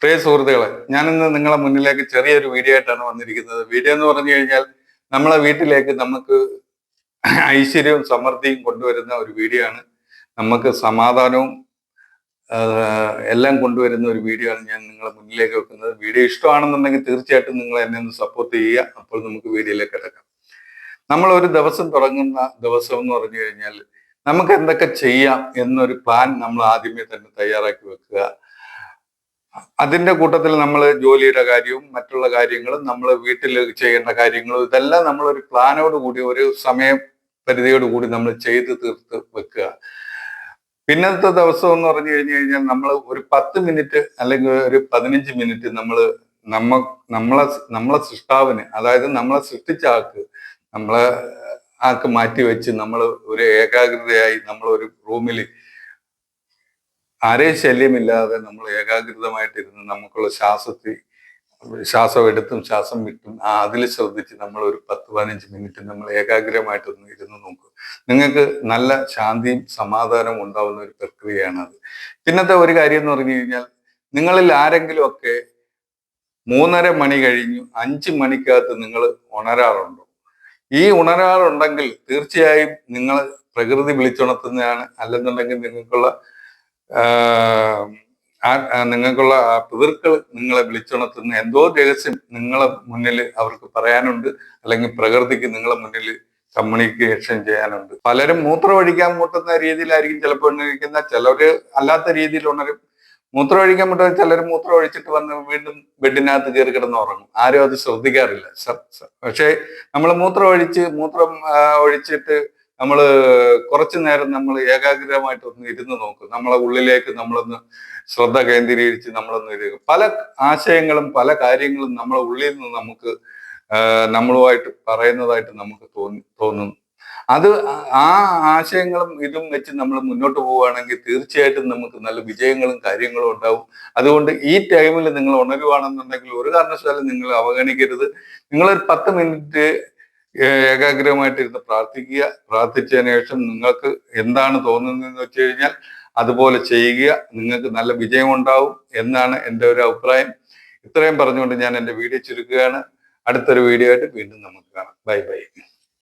പ്രിയ സുഹൃത്തുക്കളെ, ഞാനിന്ന് നിങ്ങളെ മുന്നിലേക്ക് ചെറിയൊരു വീഡിയോ ആയിട്ടാണ് വന്നിരിക്കുന്നത്. വീഡിയോ എന്ന് പറഞ്ഞു കഴിഞ്ഞാൽ നമ്മളെ വീട്ടിലേക്ക് നമുക്ക് ഐശ്വര്യവും സമൃദ്ധിയും കൊണ്ടുവരുന്ന ഒരു വീഡിയോ ആണ്. നമുക്ക് സമാധാനവും എല്ലാം കൊണ്ടുവരുന്ന ഒരു വീഡിയോ ആണ് ഞാൻ നിങ്ങളെ മുന്നിലേക്ക് വെക്കുന്നത്. വീഡിയോ ഇഷ്ടമാണെന്നുണ്ടെങ്കിൽ തീർച്ചയായിട്ടും നിങ്ങൾ എന്നെ ഒന്ന് സപ്പോർട്ട് ചെയ്യുക. അപ്പോൾ നമുക്ക് വീഡിയോയിലേക്ക് കിടക്കാം. നമ്മൾ ഒരു ദിവസം തുടങ്ങുന്ന ദിവസം എന്ന് പറഞ്ഞു കഴിഞ്ഞാൽ നമുക്ക് എന്തൊക്കെ ചെയ്യാം എന്നൊരു പ്ലാൻ നമ്മൾ ആദ്യമേ തന്നെ തയ്യാറാക്കി വെക്കുക. അതിന്റെ കൂട്ടത്തിൽ നമ്മൾ ജോലിയുടെ കാര്യവും മറ്റുള്ള കാര്യങ്ങളും നമ്മൾ വീട്ടിൽ ചെയ്യേണ്ട കാര്യങ്ങളും ഇതെല്ലാം നമ്മൾ ഒരു പ്ലാനോട് കൂടി ഒരു സമയ പരിധിയോട് കൂടി നമ്മൾ ചെയ്ത് തീർത്ത് വെക്കുക. പിന്നത്തെ ദിവസം എന്ന് പറഞ്ഞു കഴിഞ്ഞാൽ നമ്മൾ ഒരു 10 മിനിറ്റ് അല്ലെങ്കിൽ ഒരു 15 മിനിറ്റ് നമ്മളെ സൃഷ്ടാവിന്, അതായത് നമ്മളെ സൃഷ്ടിച്ച നമ്മളെ മാറ്റി വെച്ച് നമ്മൾ ഒരു ഏകാഗ്രതയായി നമ്മൾ ഒരു റൂമിൽ ആരെയും ശല്യമില്ലാതെ നമ്മൾ ഏകാഗ്രതമായിട്ടിരുന്ന് നമുക്കുള്ള ശ്വാസം എടുത്തും ശ്വാസം വിട്ടും അതിൽ ശ്രദ്ധിച്ച് നമ്മൾ ഒരു 10-15 മിനിറ്റ് നമ്മൾ ഏകാഗ്രമായിട്ടൊന്ന് ഇരുന്ന് നോക്കും. നിങ്ങൾക്ക് നല്ല ശാന്തിയും സമാധാനവും ഉണ്ടാവുന്ന ഒരു പ്രക്രിയയാണ് അത്. പിന്നത്തെ ഒരു കാര്യം എന്ന് പറഞ്ഞു കഴിഞ്ഞാൽ, നിങ്ങളിൽ ആരെങ്കിലും ഒക്കെ 3:30 മണി കഴിഞ്ഞു 5 മണിക്കകത്ത് നിങ്ങൾ ഉണരാറുണ്ടോ? ഈ ഉണരാറുണ്ടെങ്കിൽ തീർച്ചയായും നിങ്ങൾ പ്രകൃതി വിളിച്ചുണർത്തുന്നതാണ്. അല്ലെന്നുണ്ടെങ്കിൽ നിങ്ങൾക്കുള്ള പിതൃക്കൾ നിങ്ങളെ വിളിച്ചുണർത്തുന്ന എന്തോ രഹസ്യം നിങ്ങളെ മുന്നിൽ അവർക്ക് പറയാനുണ്ട്, അല്ലെങ്കിൽ പ്രകൃതിക്ക് നിങ്ങളെ മുന്നിൽ കമ്മ്യൂണിക്കേഷൻ ചെയ്യാനുണ്ട്. പലരും മൂത്രം ഒഴിക്കാൻ മുട്ടുന്ന രീതിയിലായിരിക്കും ചിലപ്പോൾ ഉണരിക്കുന്ന, ചിലര് അല്ലാത്ത രീതിയിൽ ഉണരും. മൂത്രം ഒഴിക്കാൻ മുട്ടുന്ന ചിലർ മൂത്രം ഒഴിച്ചിട്ട് വന്ന് വീണ്ടും ബെഡിനകത്ത് കയറി കിടന്ന് ഉറങ്ങും. ആരും അത് ശ്രദ്ധിക്കാറില്ല. പക്ഷേ നമ്മൾ മൂത്രം ഒഴിച്ചിട്ട് നമ്മൾ കുറച്ചു നേരം നമ്മൾ ഏകാഗ്രമായിട്ടൊന്ന് ഇരുന്ന് നോക്കും. നമ്മളെ ഉള്ളിലേക്ക് നമ്മളൊന്ന് ശ്രദ്ധ കേന്ദ്രീകരിച്ച് നമ്മളൊന്ന് ഇരുക്കും. പല ആശയങ്ങളും പല കാര്യങ്ങളും നമ്മളെ ഉള്ളിൽ നിന്ന് നമുക്ക് നമ്മളുമായിട്ട് പറയുന്നതായിട്ട് നമുക്ക് തോന്നുന്നു. അത് ആ ആശയങ്ങളും ഇതും വെച്ച് നമ്മൾ മുന്നോട്ട് പോവുകയാണെങ്കിൽ തീർച്ചയായിട്ടും നമുക്ക് നല്ല വിജയങ്ങളും കാര്യങ്ങളും ഉണ്ടാവും. അതുകൊണ്ട് ഈ ടൈമിൽ നിങ്ങൾ ഉണരുവാണെന്നുണ്ടെങ്കിൽ ഒരു കാരണവശാലും നിങ്ങൾ അവഗണിക്കരുത്. നിങ്ങളൊരു 10 മിനിറ്റ് ഏകാഗ്രമായിട്ടിരുന്ന് പ്രാർത്ഥിക്കുക. പ്രാർത്ഥിച്ചതിന് ശേഷം നിങ്ങൾക്ക് എന്താണ് തോന്നുന്നതെന്ന് വെച്ച് കഴിഞ്ഞാൽ അതുപോലെ ചെയ്യുക. നിങ്ങൾക്ക് നല്ല വിജയം ഉണ്ടാവും എന്നാണ് എൻ്റെ ഒരു അഭിപ്രായം. ഇത്രയും പറഞ്ഞുകൊണ്ട് ഞാൻ എൻ്റെ വീഡിയോ ചുരുക്കുകയാണ്. അടുത്തൊരു വീഡിയോ ആയിട്ട് വീണ്ടും നമുക്ക് കാണാം. Bye bye.